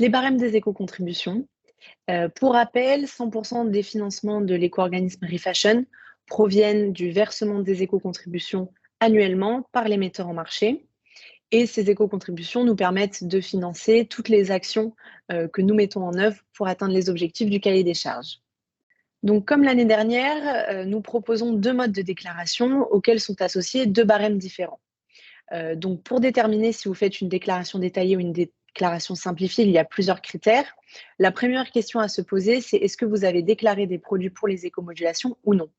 Les barèmes des éco-contributions. Pour rappel, 100 des financements de l'éco-organisme Refashion proviennent du versement des éco-contributions annuellement par les metteurs en marché. Et ces éco-contributions nous permettent de financer toutes les actions que nous mettons en œuvre pour atteindre les objectifs du cahier des charges. Donc, comme l'année dernière, nous proposons 2 modes de déclaration auxquels sont associés 2 barèmes différents. Donc, pour déterminer si vous faites une déclaration détaillée ou une déclaration simplifiée, il y a plusieurs critères. La première question à se poser, c'est est-ce que vous avez déclaré des produits pour les éco-modulations ou non?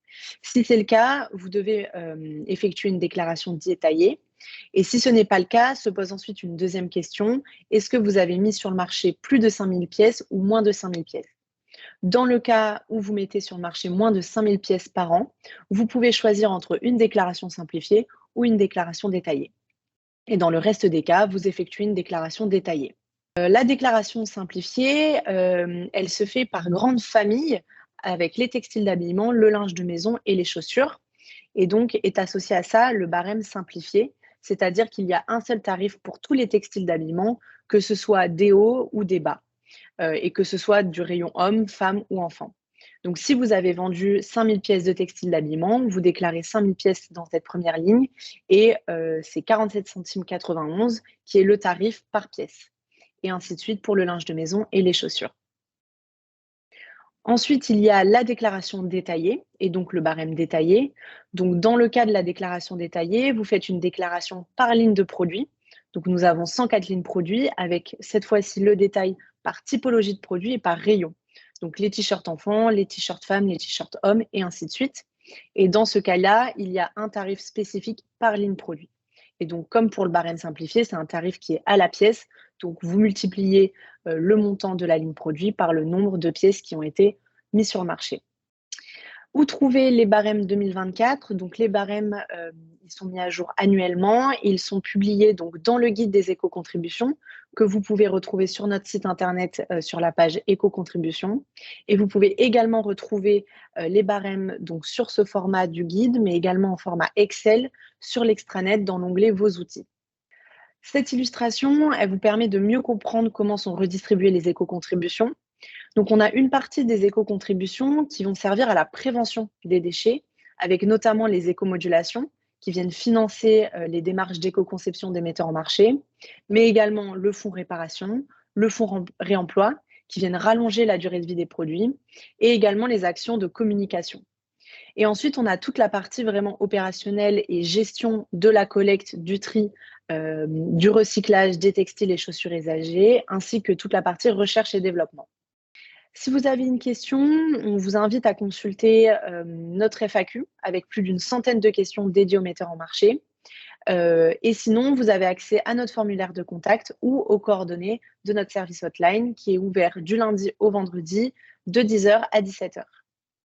Si c'est le cas, vous devez effectuer une déclaration détaillée. Et si ce n'est pas le cas, se pose ensuite une deuxième question. Est-ce que vous avez mis sur le marché plus de 5000 pièces ou moins de 5000 pièces? Dans le cas où vous mettez sur le marché moins de 5000 pièces par an, vous pouvez choisir entre une déclaration simplifiée ou une déclaration détaillée. Et dans le reste des cas, vous effectuez une déclaration détaillée. La déclaration simplifiée, elle se fait par grande famille avec les textiles d'habillement, le linge de maison et les chaussures. Et donc est associé à ça le barème simplifié, c'est-à-dire qu'il y a un seul tarif pour tous les textiles d'habillement, que ce soit des hauts ou des bas, et que ce soit du rayon homme, femme ou enfant. Donc, si vous avez vendu 5000 pièces de textile d'habillement, vous déclarez 5000 pièces dans cette première ligne et c'est 47 centimes 91 qui est le tarif par pièce. Et ainsi de suite pour le linge de maison et les chaussures. Ensuite, il y a la déclaration détaillée et donc le barème détaillé. Donc, dans le cas de la déclaration détaillée, vous faites une déclaration par ligne de produit. Donc, nous avons 104 lignes produits avec cette fois-ci le détail par typologie de produit et par rayon. Donc, les t-shirts enfants, les t-shirts femmes, les t-shirts hommes et ainsi de suite. Et dans ce cas-là, il y a un tarif spécifique par ligne produit. Et donc, comme pour le barème simplifié, c'est un tarif qui est à la pièce. Donc, vous multipliez le montant de la ligne produit par le nombre de pièces qui ont été mises sur le marché. Où trouver les barèmes 2024? Donc, les barèmes, ils sont mis à jour annuellement. Ils sont publiés donc dans le guide des éco-contributions que vous pouvez retrouver sur notre site internet sur la page éco-contributions. Et vous pouvez également retrouver les barèmes donc, sur ce format du guide, mais également en format Excel sur l'extranet dans l'onglet Vos outils. Cette illustration, elle vous permet de mieux comprendre comment sont redistribuées les éco-contributions. Donc, on a une partie des éco-contributions qui vont servir à la prévention des déchets, avec notamment les éco-modulations qui viennent financer les démarches d'éco-conception des metteurs en marché, mais également le fonds réparation, le fonds réemploi qui viennent rallonger la durée de vie des produits, et également les actions de communication. Et ensuite, on a toute la partie vraiment opérationnelle et gestion de la collecte, du tri, du recyclage des textiles et chaussures usagées, ainsi que toute la partie recherche et développement. Si vous avez une question, on vous invite à consulter notre FAQ avec plus d'une centaine de questions dédiées aux metteurs en marché. Et sinon, vous avez accès à notre formulaire de contact ou aux coordonnées de notre service hotline qui est ouvert du lundi au vendredi de 10h à 17h.